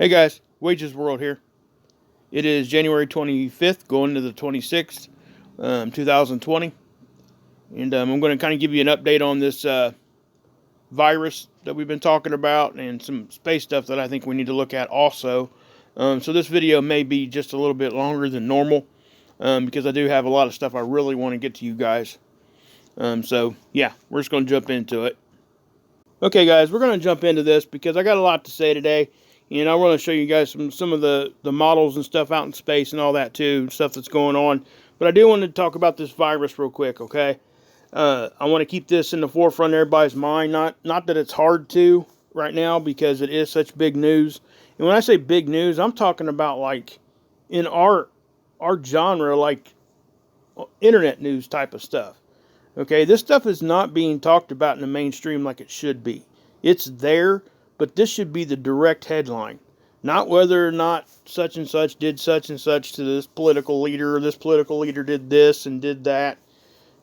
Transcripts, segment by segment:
Hey guys, Wages World here. It is January 25th, going to the 26th, 2020. And I'm going to kind of give you an update on this virus that we've been talking about and some space stuff that I think we need to look at also. So this video may be just a little bit longer than normal because I do have a lot of stuff I really want to get to you guys. So yeah, we're just going to jump into it. Okay guys, we're going to jump into this because I got a lot to say today. And I want to show you guys some of the models and stuff out in space and all that too, stuff that's going on. But I do want to talk about this virus real quick, okay? I want to keep this in the forefront of everybody's mind. Not that it's hard to right now because it is such big news. And when I say big news, I'm talking about like in our genre, like internet news type of stuff. Okay, this stuff is not being talked about in the mainstream like it should be. It's there, but this should be the direct headline. Not whether or not such and such did such and such to this political leader, or this political leader did this and did that.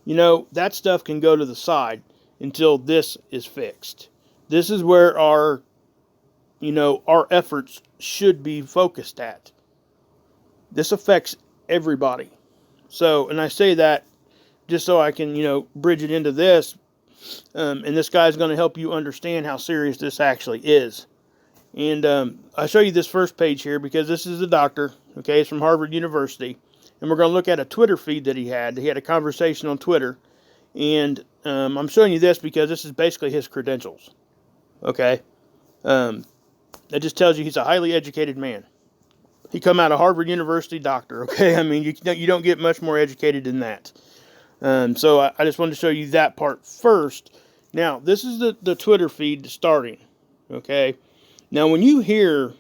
You know, that stuff can go to the side until this is fixed. This is where our efforts should be focused at. This affects everybody. So, and I say that just so I can, bridge it into this. And this guy's going to help you understand how serious this actually is. And I'll show you this first page here because this is a doctor. Okay, it's from Harvard University. And we're going to look at a Twitter feed that he had. He had a conversation on Twitter. And I'm showing you this because this is basically his credentials. Okay. That just tells you he's a highly educated man. He come out of Harvard University doctor. Okay, I mean, you don't get much more educated than that. So I just wanted to show you that part first. Now, this is the Twitter feed starting. Okay. Now, when you hear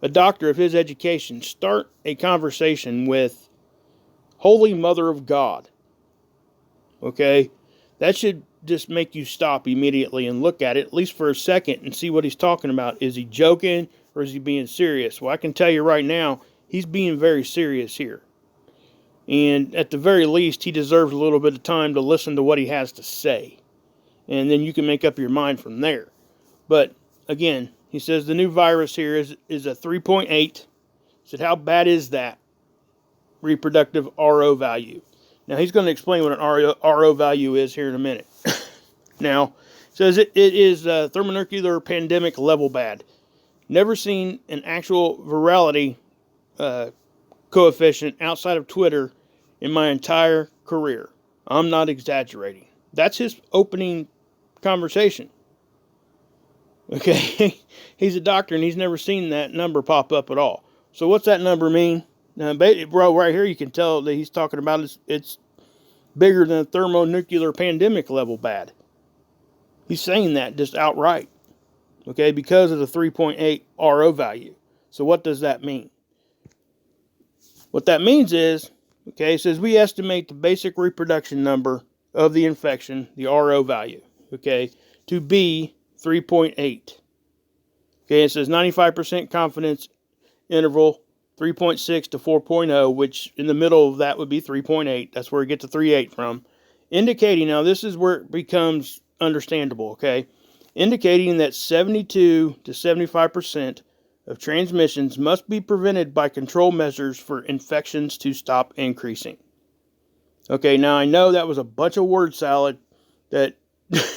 a doctor of his education start a conversation with Holy Mother of God, okay, that should just make you stop immediately and look at it, at least for a second, and see what he's talking about. Is he joking or is he being serious? Well, I can tell you right now, he's being very serious here. And at the very least, he deserves a little bit of time to listen to what he has to say. And then you can make up your mind from there. But, again, he says the new virus here is a 3.8. He said, how bad is that reproductive RO value? Now, he's going to explain what an RO value is here in a minute. Now, he says it is thermonuclear pandemic level bad. Never seen an actual virality coefficient outside of Twitter in my entire career. I'm not exaggerating. That's his opening conversation. Okay, he's a doctor and he's never seen that number pop up at all. So what's that number mean? Bro, right here you can tell that he's talking about it's bigger than a thermonuclear pandemic level bad. He's saying that just outright. Okay, because of the 3.8 RO value. So what does that mean? What that means is, okay, it says we estimate the basic reproduction number of the infection, the RO value, okay, to be 3.8. Okay, it says 95% confidence interval, 3.6 to 4.0, which in the middle of that would be 3.8. That's where we get the 3.8 from. Indicating, now this is where it becomes understandable, okay, indicating that 72 to 75% of transmissions must be prevented by control measures for infections to stop increasing. Okay, now I know that was a bunch of word salad that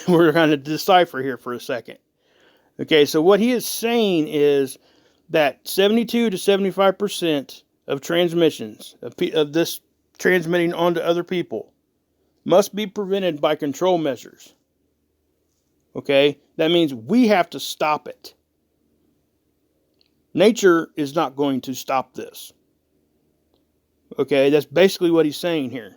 we're going to decipher here for a second. Okay, so what he is saying is that 72 to 75% of transmissions, of this transmitting onto other people, must be prevented by control measures. Okay, that means we have to stop it. Nature is not going to stop this. Okay, that's basically what he's saying here.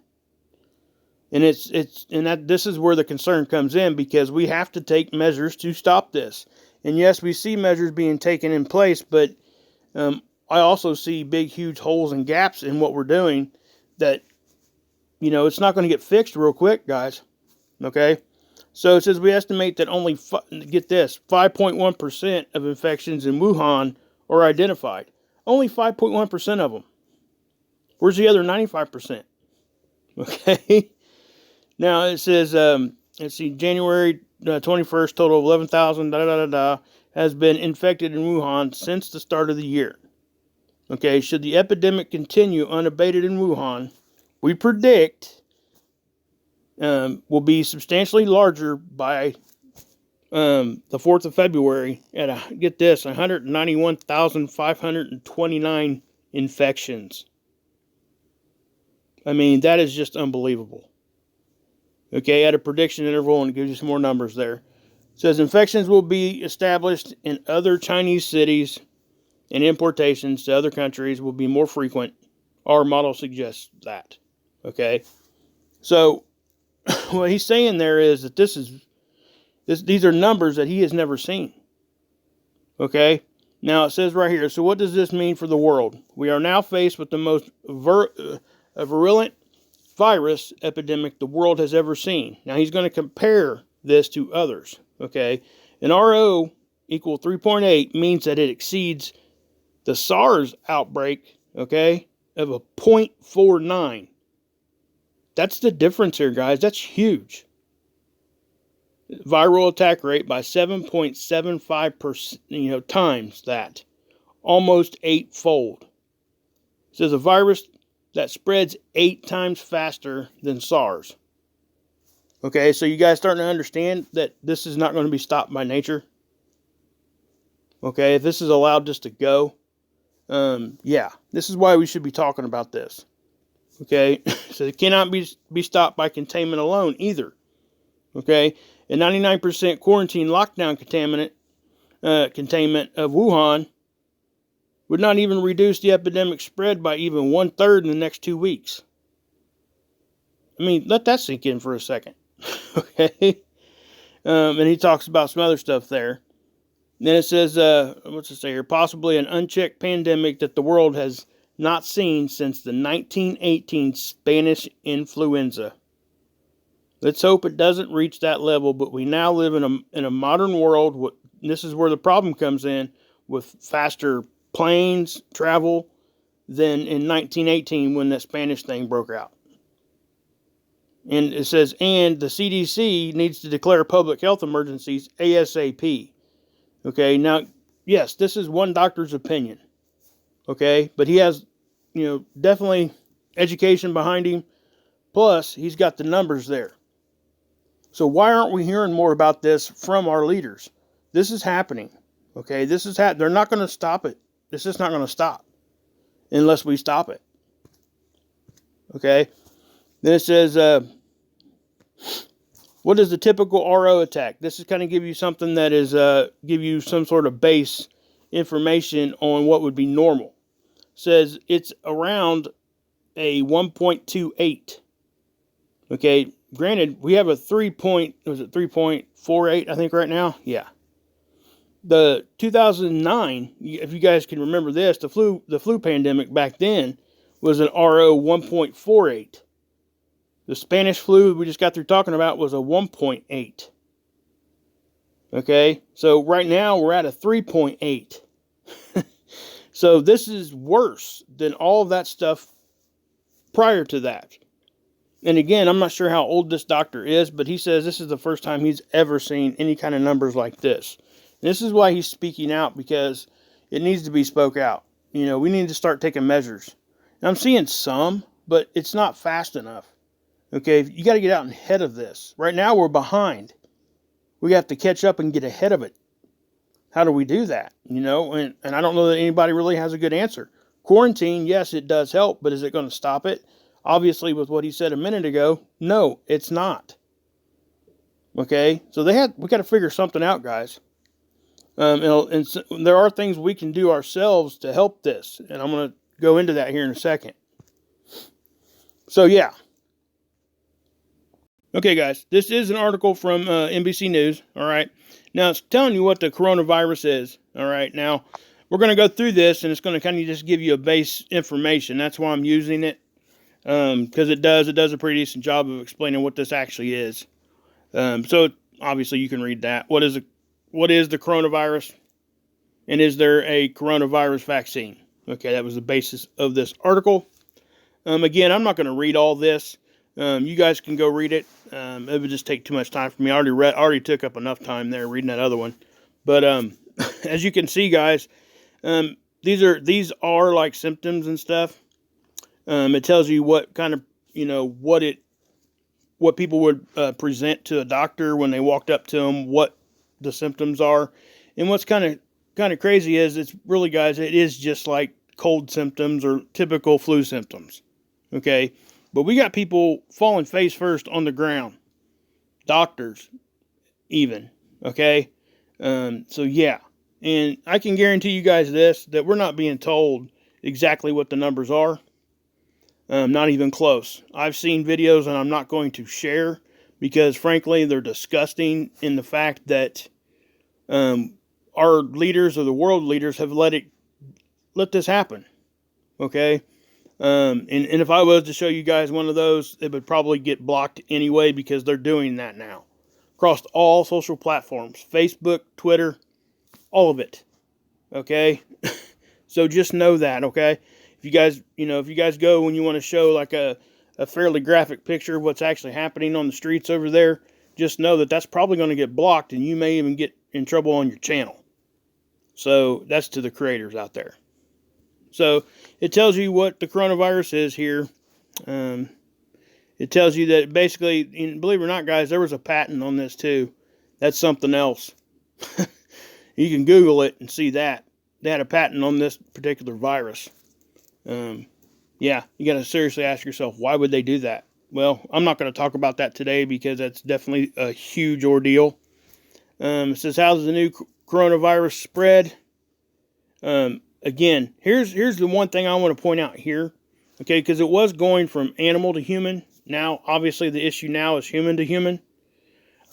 And this is where the concern comes in, because we have to take measures to stop this. And yes, we see measures being taken in place, but I also see big, huge holes and gaps in what we're doing that, it's not going to get fixed real quick, guys. Okay? So it says we estimate that only, get this, 5.1% of infections in Wuhan are identified. Only 5.1% of them. Where's the other 95%? Okay? Now it says, let's see, January 21st, total of 11,000, has been infected in Wuhan since the start of the year. Okay, should the epidemic continue unabated in Wuhan, we predict will be substantially larger by the 4th of February at, get this, 191,529 infections. I mean, that is just unbelievable. Okay, at a prediction interval, and it gives you some more numbers there. It says infections will be established in other Chinese cities, and importations to other countries will be more frequent. Our model suggests that. Okay, so what he's saying there is that these are numbers that he has never seen. Okay, now it says right here, so what does this mean for the world? We are now faced with the most virulent virus epidemic the world has ever seen. Now he's going to compare this to others. Okay, an RO equal 3.8 means that it exceeds the SARS outbreak, okay, of a 0.49. That's the difference here, guys. That's huge. Viral attack rate by 7.75%, times that. Almost 8-fold. It says a virus that spreads 8 times faster than SARS. Okay, so you guys starting to understand that this is not going to be stopped by nature? Okay, if this is allowed just to go, yeah, this is why we should be talking about this. Okay, so it cannot be stopped by containment alone either. Okay, a 99% quarantine lockdown containment of Wuhan would not even reduce the epidemic spread by even 1/3 in the next 2 weeks. I mean, let that sink in for a second. Okay, and he talks about some other stuff there. Then it says, what's it say here? Possibly an unchecked pandemic that the world has not seen since the 1918 Spanish influenza. Let's hope it doesn't reach that level, but we now live in a modern world. This is where the problem comes in, with faster planes, travel, than in 1918 when that Spanish thing broke out. And it says, and the CDC needs to declare public health emergencies ASAP. Okay, now, yes, this is one doctor's opinion. Okay, but he has, definitely education behind him. Plus, he's got the numbers there. So why aren't we hearing more about this from our leaders? This is happening. Okay, they're not going to stop it. This is not going to stop unless we stop it. Okay, then it says, what is the typical RO attack? This is kind of give you something that is, give you some sort of base information on what would be normal. It says it's around a 1.28. Okay, granted, we have a 3.48, I think, right now? Yeah. The 2009, if you guys can remember this, the flu pandemic back then was an RO 1.48. The Spanish flu we just got through talking about was a 1.8. Okay, so right now we're at a 3.8. So this is worse than all of that stuff prior to that. And again, I'm not sure how old this doctor is, but he says this is the first time he's ever seen any kind of numbers like this. And this is why he's speaking out, because it needs to be spoke out. We need to start taking measures. And I'm seeing some, but it's not fast enough. Okay, you got to get out ahead of this. Right now we're behind. We have to catch up and get ahead of it. How do we do that? And I don't know that anybody really has a good answer. Quarantine, yes, it does help, but is it going to stop it? Obviously, with what he said a minute ago, no, it's not. Okay, so we got to figure something out, guys. And there are things we can do ourselves to help this, and I'm going to go into that here in a second. So yeah. Okay, guys, this is an article from NBC News, all right? Now, it's telling you what the coronavirus is, all right? Now, we're going to go through this, and it's going to kind of just give you a base information. That's why I'm using it, because it does a pretty decent job of explaining what this actually is. So, obviously, you can read that. What is the coronavirus, and is there a coronavirus vaccine? Okay, that was the basis of this article. Again, I'm not going to read all this. You guys can go read it. It would just take too much time for me. I already took up enough time there reading that other one. But as you can see, guys, these are like symptoms and stuff. It tells you what kind of, what people would present to a doctor when they walked up to them, what the symptoms are. And what's kind of crazy is, it's really, guys, it is just like cold symptoms or typical flu symptoms. Okay, but we got people falling face first on the ground, doctors even. Okay, so yeah, and I can guarantee you guys this, that we're not being told exactly what the numbers are. Not even close. I've seen videos, and I'm not going to share because, frankly, they're disgusting in the fact that our leaders, or the world leaders, have let this happen. Okay, and if I was to show you guys one of those, it would probably get blocked anyway, because they're doing that now across all social platforms, Facebook, Twitter, all of it. Okay, so just know that. Okay. If you guys go when you want to show like a fairly graphic picture of what's actually happening on the streets over there, just know that that's probably going to get blocked, and you may even get in trouble on your channel. So that's to the creators out there. So it tells you what the coronavirus is here. It tells you that basically, believe it or not, guys, there was a patent on this too. That's something else. You can Google it and see that. They had a patent on this particular virus. Yeah, you got to seriously ask yourself, why would they do that? Well, I'm not going to talk about that today because that's definitely a huge ordeal. It says, how does the new coronavirus spread? Again, here's the one thing I want to point out here. Okay, because it was going from animal to human. Now, obviously, the issue now is human to human.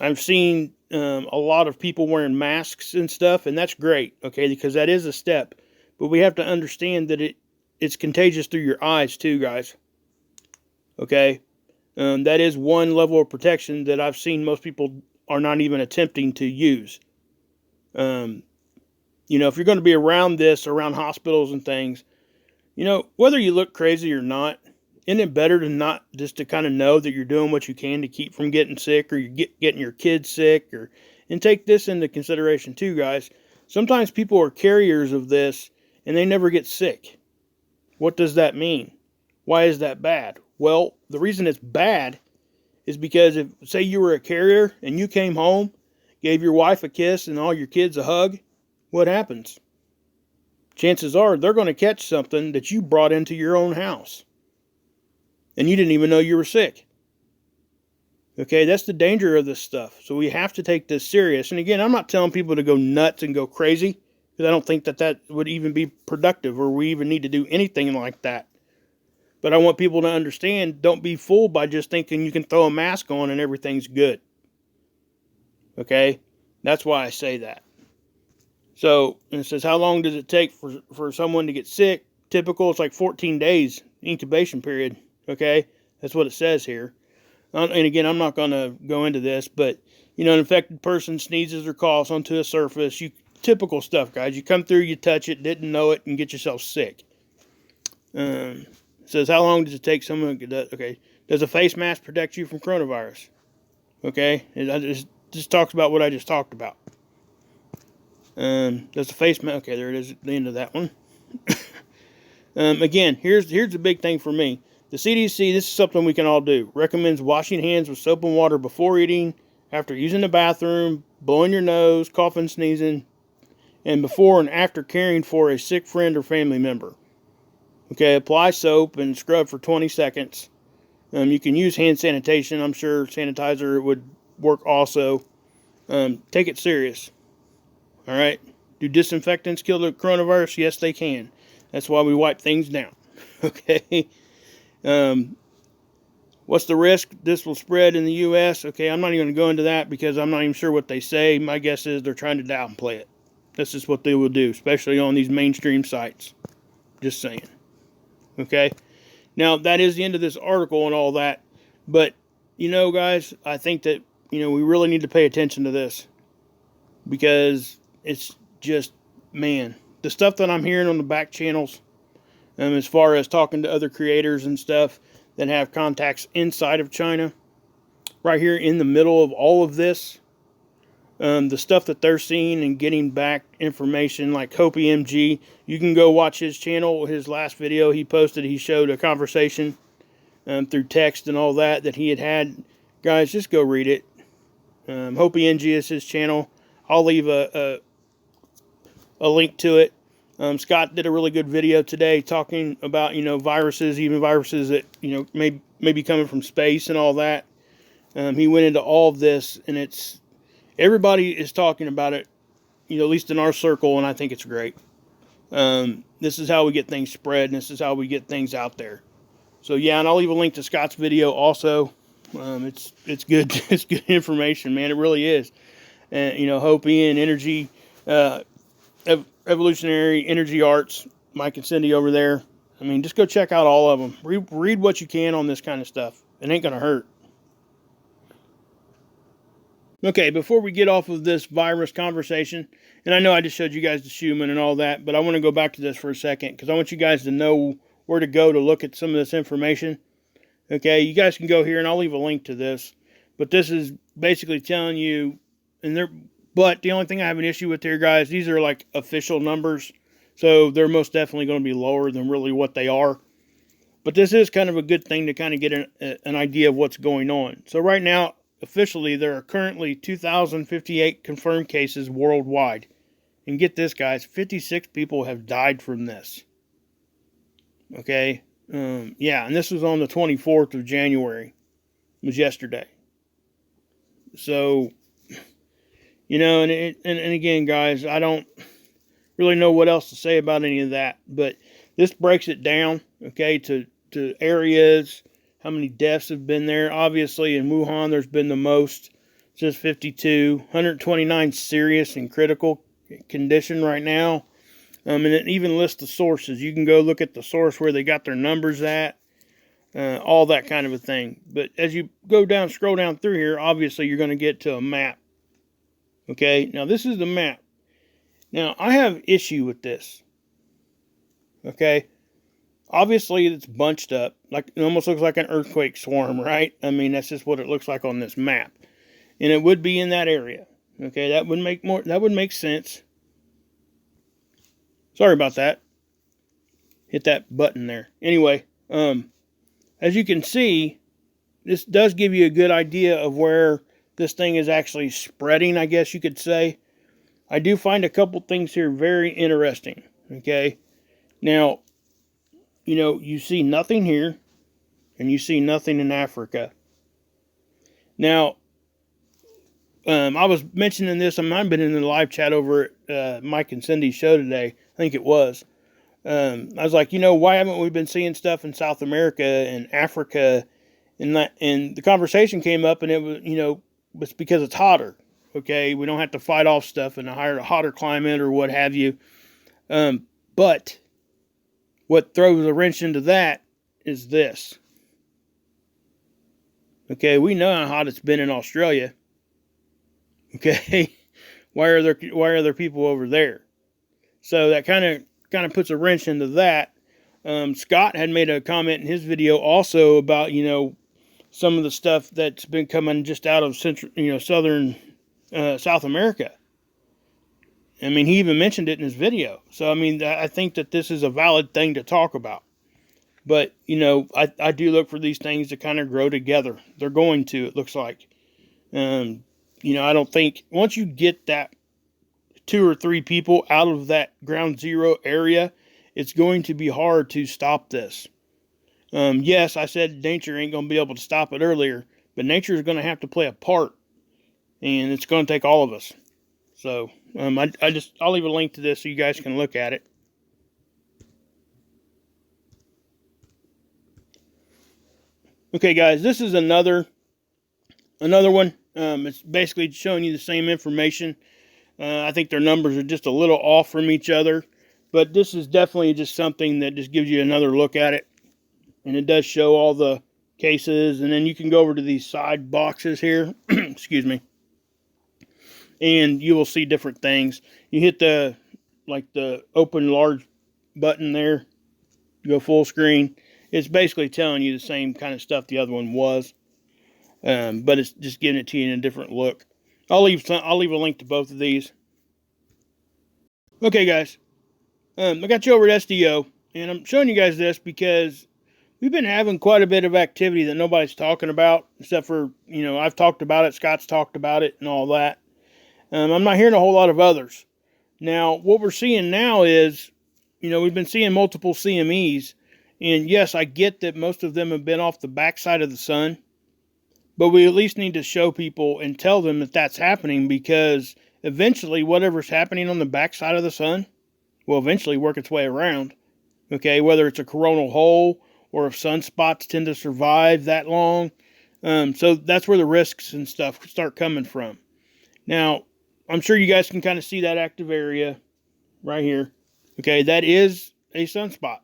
I've seen a lot of people wearing masks and stuff, and that's great, okay, because that is a step. But we have to understand that it's contagious through your eyes too, guys. Okay? That is one level of protection that I've seen most people are not even attempting to use. If you're going to be around hospitals and things, whether you look crazy or not, isn't it better to not just to kind of know that you're doing what you can to keep from getting sick, or you're getting your kids sick, and take this into consideration too, guys. Sometimes people are carriers of this and they never get sick. What does that mean? Why is that bad? Well, the reason it's bad is because if, say, you were a carrier and you came home, gave your wife a kiss and all your kids a hug, what happens? Chances are they're going to catch something that you brought into your own house. And you didn't even know you were sick. Okay, that's the danger of this stuff. So we have to take this serious. And again, I'm not telling people to go nuts and go crazy, because I don't think that would even be productive, or we even need to do anything like that. But I want people to understand, don't be fooled by just thinking you can throw a mask on and everything's good. Okay, that's why I say that. So, and it says, how long does it take for someone to get sick? Typical, it's like 14 days incubation period. Okay, that's what it says here. And again, I'm not going to go into this, but, an infected person sneezes or coughs onto a surface. Typical stuff, guys. You come through, you touch it, didn't know it, and get yourself sick. It says, how long does it take someone? Okay, does a face mask protect you from coronavirus? Okay, it just talks about what I just talked about. Does the face mask? Okay, there it is at the end of that one. Again, here's the big thing for me. The CDC, this is something we can all do, recommends washing hands with soap and water before eating, after using the bathroom, blowing your nose, coughing, sneezing, and before and after caring for a sick friend or family member. Okay, apply soap and scrub for 20 seconds. You can use hand sanitation. I'm sure sanitizer would work also. Take it serious. All right? Do disinfectants kill the coronavirus? Yes, they can. That's why we wipe things down. Okay? What's the risk this will spread in the U.S.? Okay, I'm not even going to go into that because I'm not even sure what they say. My guess is they're trying to downplay it. This is what they will do, especially on these mainstream sites. Just saying. Okay? Now, that is the end of this article and all that. But, guys, I think that, we really need to pay attention to this. Because it's just, man, the stuff that I'm hearing on the back channels, as far as talking to other creators and stuff that have contacts inside of China, right here in the middle of all of this, the stuff that they're seeing and getting back information, like Hopi MG. You can go watch his channel. His last video he posted, he showed a conversation through text and all that he had. Guys, just go read it. Hopi MG is his channel. I'll leave a link to it. Scott did a really good video today talking about, viruses, even viruses that, may be coming from space and all that. He went into all of this, and everybody is talking about it, at least in our circle, and I think it's great. This is how we get things spread, and this is how we get things out there. So yeah, and I'll leave a link to Scott's video also. It's good. It's good information, man. It really is. And Hopi and energy, evolutionary energy arts, Mike and Cindy over there. I mean, just go check out all of them. Read what you can on this kind of stuff. It ain't gonna hurt. Okay, before we get off of this virus conversation, and I know I just showed you guys the Schumann and all that, but I want to go back to this for a second because I want you guys to know where to go to look at some of this information. Okay, you guys can go here, and I'll leave a link to this. But this is basically telling you, but the only thing I have an issue with here, guys, these are like official numbers, so they're most definitely going to be lower than really what they are. But this is kind of a good thing to kind of get an idea of what's going on. So right now, officially, there are currently 2,058 confirmed cases worldwide. And get this, guys, 56 people have died from this. Okay? Yeah, and this was on the 24th of January. It was yesterday. So, and again, guys, I don't really know what else to say about any of that. But this breaks it down, okay, to areas, how many deaths have been there. Obviously, in Wuhan, there's been the most. It says 52, 129 serious and critical condition right now. And it even lists the sources. You can go look at the source where they got their numbers at, all that kind of a thing. But as you scroll down through here, obviously you're going to get to a map. Okay, now this is the map. Now, I have issue with this. Okay, obviously it's bunched up. Like, it almost looks like an earthquake swarm, right? I mean, that's just what it looks like on this map. And it would be in that area. Okay, that would make sense. Sorry about that. Hit that button there. Anyway, as you can see, this does give you a good idea of where this thing is actually spreading, I guess you could say. I do find a couple things here very interesting. Okay, now, you see nothing here, and you see nothing in Africa. Now, I was mentioning this. I might have been in the live chat over at Mike and Cindy's show today. I think it was. I was like, why haven't we been seeing stuff in South America and Africa? And the conversation came up, and it was, it's because it's hotter. Okay, we don't have to fight off stuff in a hotter climate or what have you. But what throws a wrench into that is this. Okay, we know how hot it's been in Australia. Okay, why are there people over there? So that kind of puts a wrench into that. Scott had made a comment in his video also about some of the stuff that's been coming just out of southern South America. I mean, he even mentioned it in his video. So I mean, I think that this is a valid thing to talk about. But I do look for these things to kind of grow together. They're going to. It looks like. I don't think once you get that 2 or 3 people out of that ground zero area, it's going to be hard to stop this. Yes, I said nature ain't going to be able to stop it earlier, but nature is going to have to play a part, and it's going to take all of us. So I'll leave a link to this so you guys can look at it. Okay, guys, this is another one. It's basically showing you the same information. I think their numbers are just a little off from each other, but this is definitely just something that just gives you another look at it. And it does show all the cases, and then you can go over to these side boxes here. Excuse me. And you will see different things. You hit the open large button there to go full screen. It's basically telling you the same kind of stuff the other one was. But it's just giving it to you in a different look. I'll leave a link to both of these. Okay, guys. I got you over at SDO, and I'm showing you guys this because we've been having quite a bit of activity that nobody's talking about, except for, I've talked about it, Scott's talked about it, and all that. I'm not hearing a whole lot of others. Now, what we're seeing now is, we've been seeing multiple CMEs, and yes, I get that most of them have been off the backside of the sun, but we at least need to show people and tell them that that's happening, because eventually whatever's happening on the backside of the sun will eventually work its way around. Okay, whether it's a coronal hole or if sunspots tend to survive that long. So that's where the risks and stuff start coming from. Now, I'm sure you guys can kind of see that active area right here. Okay, that is a sunspot.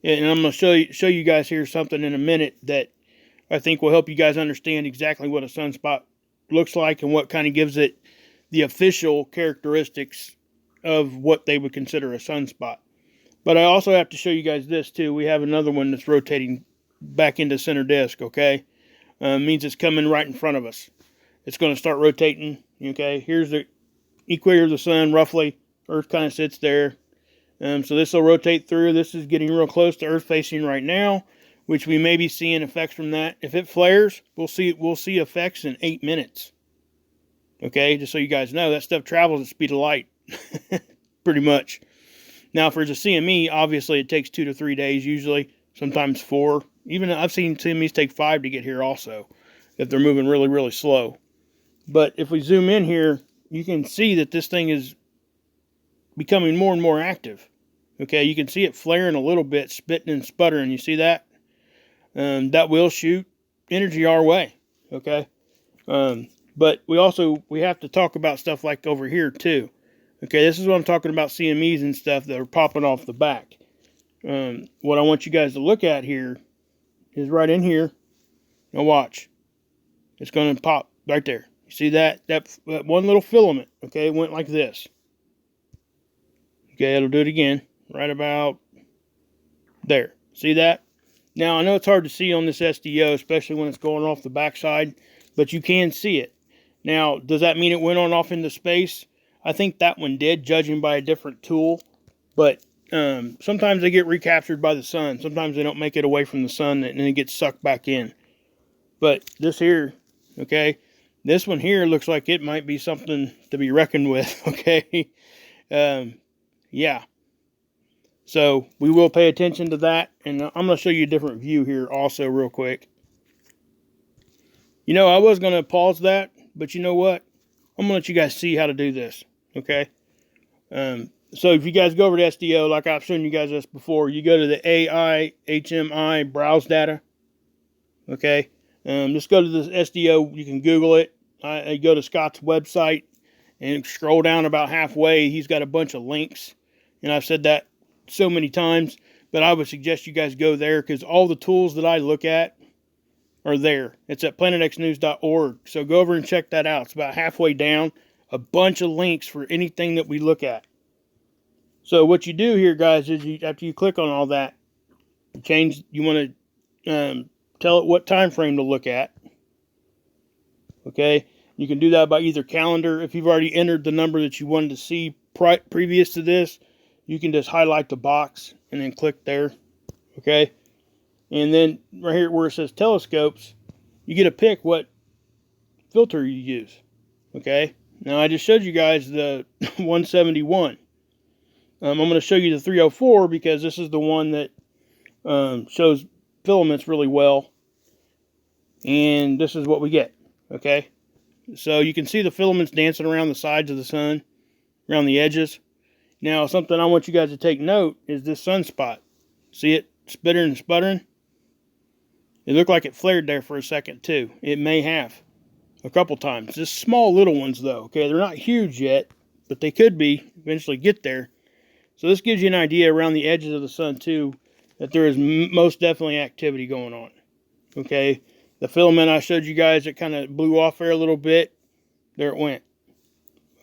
And I'm going to show you guys here something in a minute that I think will help you guys understand exactly what a sunspot looks like and what kind of gives it the official characteristics of what they would consider a sunspot. But I also have to show you guys this too. We have another one that's rotating back into center disk, okay? Means it's coming right in front of us. It's going to start rotating, okay? Here's the equator of the sun, roughly. Earth kind of sits there. So this will rotate through. This is getting real close to Earth facing right now, which we may be seeing effects from that. If it flares, we'll see effects in 8 minutes. Okay, just so you guys know, that stuff travels at the speed of light, pretty much. Now, if there's a CME, obviously it takes 2 to 3 days usually, sometimes 4. Even I've seen CMEs take 5 to get here also, if they're moving really, really slow. But if we zoom in here, you can see that this thing is becoming more and more active. Okay, you can see it flaring a little bit, spitting and sputtering. You see that? That will shoot energy our way. Okay, but we have to talk about stuff like over here too. Okay, this is what I'm talking about, CMEs and stuff that are popping off the back. What I want you guys to look at here is right in here. Now watch. It's going to pop right there. You see that? That one little filament, okay, it went like this. Okay, it'll do it again. Right about there. See that? Now, I know it's hard to see on this SDO, especially when it's going off the backside, but you can see it. Now, does that mean it went on off into space? I think that one did, judging by a different tool. But sometimes they get recaptured by the sun. Sometimes they don't make it away from the sun and it gets sucked back in. But this here, okay, this one here looks like it might be something to be reckoned with, okay? Yeah. So we will pay attention to that. And I'm going to show you a different view here also real quick. I was going to pause that, but you know what? I'm going to let you guys see how to do this, okay? So if you guys go over to SDO, like I've shown you guys this before, you go to the AI HMI browse data, okay? Just go to the SDO. You can Google it. I go to Scott's website and scroll down about halfway. He's got a bunch of links, and I've said that so many times, but I would suggest you guys go there because all the tools that I look at are there. It's at planetxnews.org. So go over and check that out. It's about halfway down. A bunch of links for anything that we look at. So what you do here, guys, is after you click on all that, you want to tell it what time frame to look at. Okay? You can do that by either calendar. If you've already entered the number that you wanted to see previous to this, you can just highlight the box and then click there. Okay? And then right here where it says telescopes, you get to pick what filter you use. Okay? Now I just showed you guys the 171. I'm going to show you the 304 because this is the one that shows filaments really well. And this is what we get. Okay? So you can see the filaments dancing around the sides of the sun, around the edges. Now, something I want you guys to take note is this sunspot. See it spittering and sputtering? It looked like it flared there for a second, too. It may have. A couple times. Just small little ones, though. Okay, they're not huge yet, but they could be. Eventually get there. So this gives you an idea around the edges of the sun, too, that there is most definitely activity going on. Okay, the filament I showed you guys, it kind of blew off there a little bit. There it went.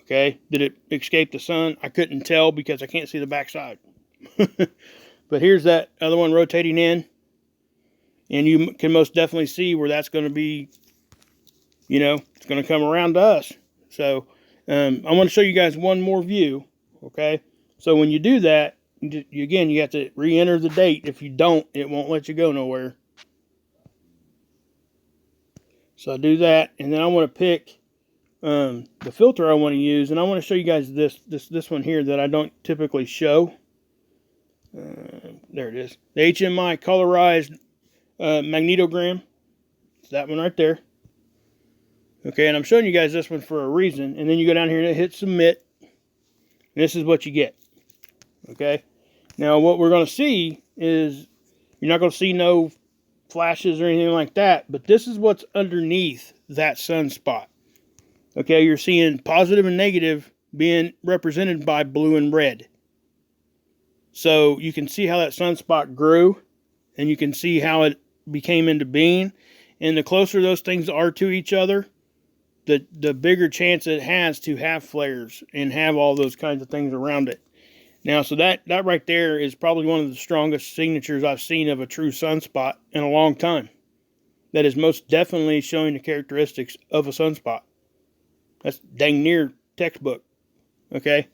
Okay, did it escape the sun? I couldn't tell because I can't see the backside. But here's that other one rotating in. And you can most definitely see where that's going to be, it's going to come around to us. So I want to show you guys one more view. Okay, so when you do that, again, you have to re-enter the date. If you don't, it won't let you go nowhere. So I do that, and then I want to pick the filter I want to use, and I want to show you guys this one here that I don't typically show. There it is, the HMI colorized magnetogram. It's that one right there. Okay, and I'm showing you guys this one for a reason. And then you go down here and hit submit, and this is what you get. Okay, now what we're going to see is you're not going to see no flashes or anything like that, but this is what's underneath that sunspot. Okay, you're seeing positive and negative being represented by blue and red. So you can see how that sunspot grew, and you can see how it became into being. And the closer those things are to each other, the bigger chance it has to have flares and have all those kinds of things around it. Now, so that right there is probably one of the strongest signatures I've seen of a true sunspot in a long time. That is most definitely showing the characteristics of a sunspot. That's dang near textbook. Okay?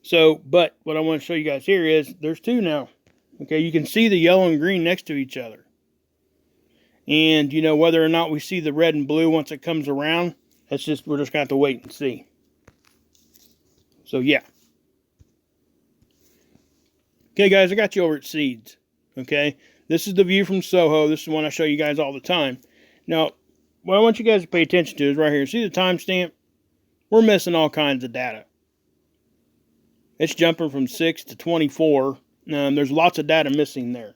So, but what I want to show you guys here is there's two now. Okay, you can see the yellow and green next to each other. And, you know, whether or not we see the red and blue once it comes around, we're just going to have to wait and see. So, yeah. Okay, guys, I got you over at Seeds. Okay, this is the view from Soho. This is the one I show you guys all the time. Now, what I want you guys to pay attention to is right here. See the timestamp? We're missing all kinds of data. It's jumping from 6 to 24. There's lots of data missing there.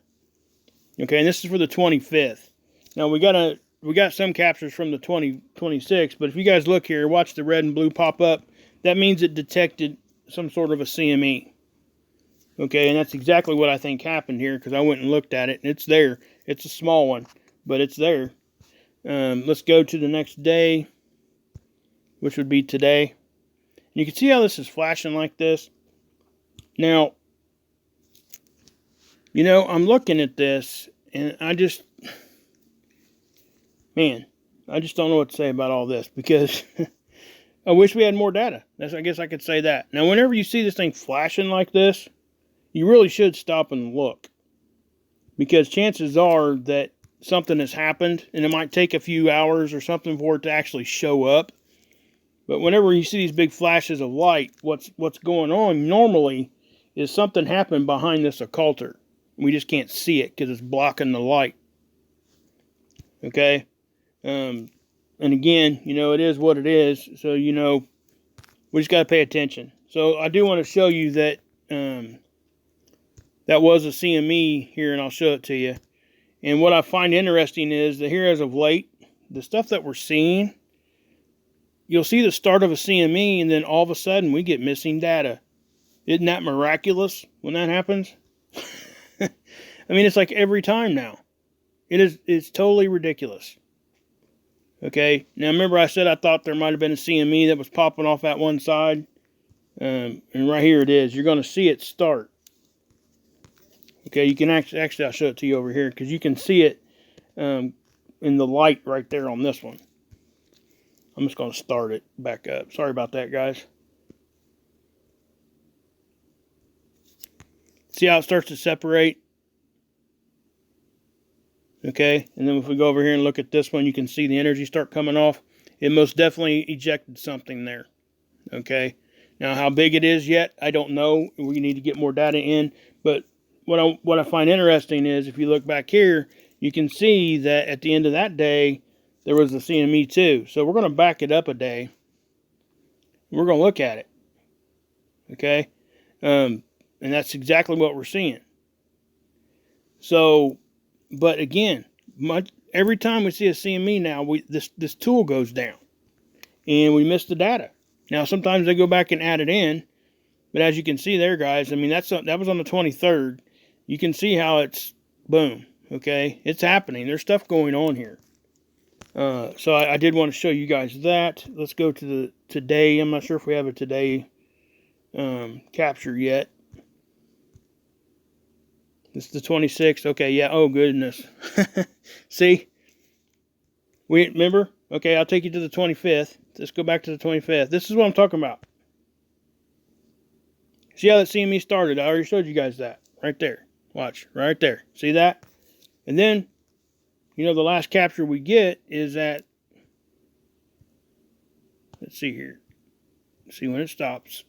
Okay, and this is for the 25th. Now, we got some captures from the 2026, but if you guys look here, watch the red and blue pop up. That means it detected some sort of a CME. Okay, and that's exactly what I think happened here, because I went and looked at it, and it's there. It's a small one, but it's there. Let's go to the next day, which would be today. You can see how this is flashing like this. Now, you know, I'm looking at this, and I just don't know what to say about all this, because I wish we had more data. I guess I could say that. Now, whenever you see this thing flashing like this, you really should stop and look, because chances are that something has happened, and it might take a few hours or something for it to actually show up. But whenever you see these big flashes of light, what's going on normally is something happened behind this occulter. We just can't see it because it's blocking the light. Okay? And again, you know, it is what it is. So, you know, we just got to pay attention. So I do want to show you that that was a CME here, and I'll show it to you. And what I find interesting is that here as of late, the stuff that we're seeing, you'll see the start of a CME, and then all of a sudden we get missing data. Isn't that miraculous when that happens? I mean, it's like every time now. It's totally ridiculous. Okay, now remember I said I thought there might have been a CME that was popping off at one side. And right here it is. You're going to see it start. Okay, you can actually I'll show it to you over here, because you can see it in the light right there on this one. I'm just going to start it back up. Sorry about that, guys. See how it starts to separate? Okay, and then if we go over here and look at this one, you can see the energy start coming off. It most definitely ejected something there. Okay, now how big it is yet, I don't know. We need to get more data in, but what I find interesting is if you look back here, you can see that at the end of that day, there was the CME too. So we're going to back it up a day. We're going to look at it. Okay? And that's exactly what we're seeing. So, but again, every time we see a CME now, this tool goes down. And we miss the data. Now, sometimes they go back and add it in. But as you can see there, guys, I mean, that was on the 23rd. You can see how it's, boom, okay? It's happening. There's stuff going on here. So I did want to show you guys that. Let's go to the today. I'm not sure if we have a today capture yet. This is the 26th. Okay, yeah. Oh, goodness. See? We remember? Okay, I'll take you to the 25th. Let's go back to the 25th. This is what I'm talking about. See how that CME started? I already showed you guys that. Right there. Watch. Right there. See that? And then, the last capture we get is at, let's see here. See when it stops.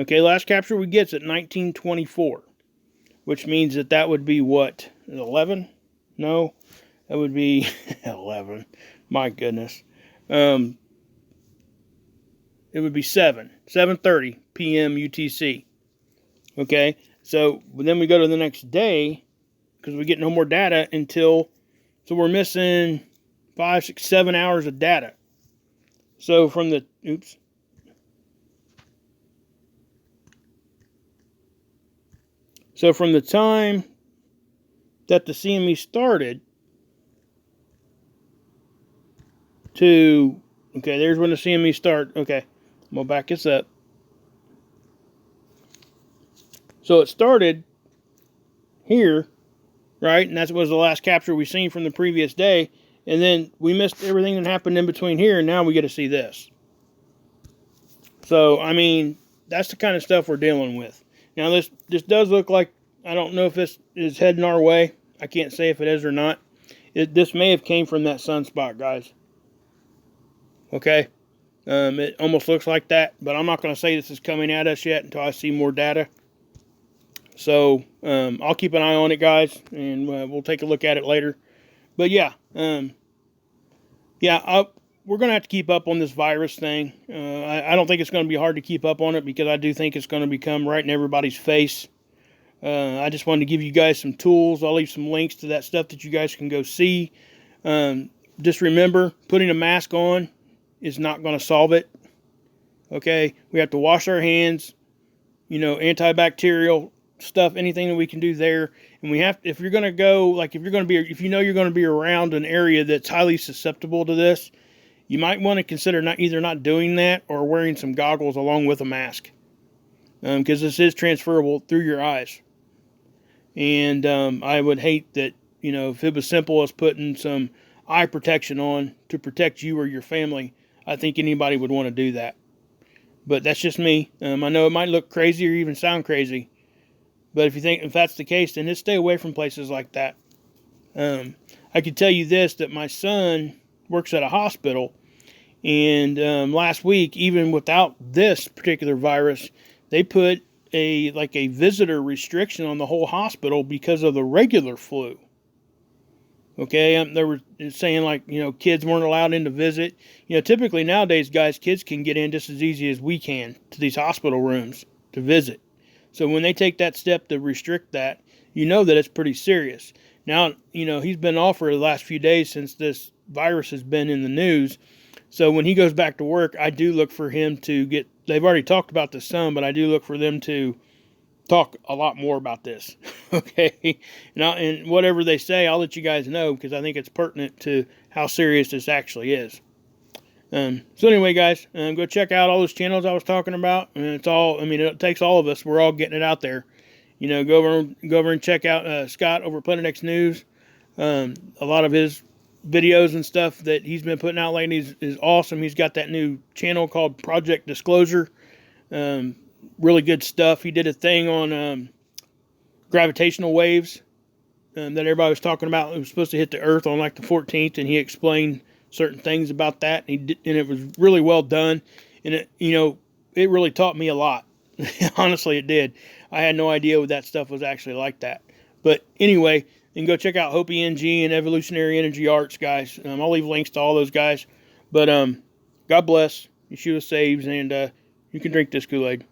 Okay, last capture we get's at 1924. Which means that would be what? 11? No. That would be 11. My goodness. It would be 7:30 p.m. UTC. Okay, so then we go to the next day because we get no more data so we're missing 5, 6, 7 hours of data. So from the time that the CME started to, okay, there's when the CME started. Okay, I'm going to back this up. So it started here, right? And that was the last capture we seen from the previous day. And then we missed everything that happened in between here, and now we get to see this. So, I mean, that's the kind of stuff we're dealing with. Now, this does look like, I don't know if this is heading our way. I can't say if it is or not. This may have came from that sunspot, guys. Okay? It almost looks like that, but I'm not going to say this is coming at us yet until I see more data. So, I'll keep an eye on it, guys, and we'll take a look at it later. But yeah, we're going to have to keep up on this virus thing. I don't think it's going to be hard to keep up on it because I do think it's going to become right in everybody's face. I just wanted to give you guys some tools. I'll leave some links to that stuff that you guys can go see. Just remember, putting a mask on is not going to solve it. Okay? We have to wash our hands, antibacterial stuff, anything that we can do there. And we have, if you're going to go, like if you're going to be around an area that's highly susceptible to this, you might want to consider either not doing that or wearing some goggles along with a mask. Because this is transferable through your eyes. And I would hate that, if it was simple as putting some eye protection on to protect you or your family, I think anybody would want to do that. But that's just me. I know it might look crazy or even sound crazy. But if that's the case, then just stay away from places like that. I can tell you this, that my son works at a hospital. And last week, even without this particular virus, they put a visitor restriction on the whole hospital because of the regular flu. Okay, they were saying kids weren't allowed in to visit. Typically nowadays, guys, kids can get in just as easy as we can to these hospital rooms to visit. So when they take that step to restrict that, that it's pretty serious. Now, he's been off for the last few days since this virus has been in the news. So when he goes back to work, I do look for him to they've already talked about this some, but I do look for them to talk a lot more about this. Okay? And whatever they say, I'll let you guys know because I think it's pertinent to how serious this actually is. So anyway, guys, go check out all those channels I was talking about. And it takes all of us. We're all getting it out there. Go over and check out Scott over at Planet X News. A lot of his videos and stuff that he's been putting out lately is awesome. He's got that new channel called Project Disclosure. Really good stuff. He did a thing on gravitational waves that everybody was talking about. It was supposed to hit the Earth on the 14th, and he explained certain things about that. And it was really well done. And it really taught me a lot. Honestly, it did. I had no idea what that stuff was actually like that. But anyway, you can go check out Hopi NG and Evolutionary Energy Arts, guys. I'll leave links to all those guys. But God bless. Yeshua saves, and you can drink this Kool-Aid.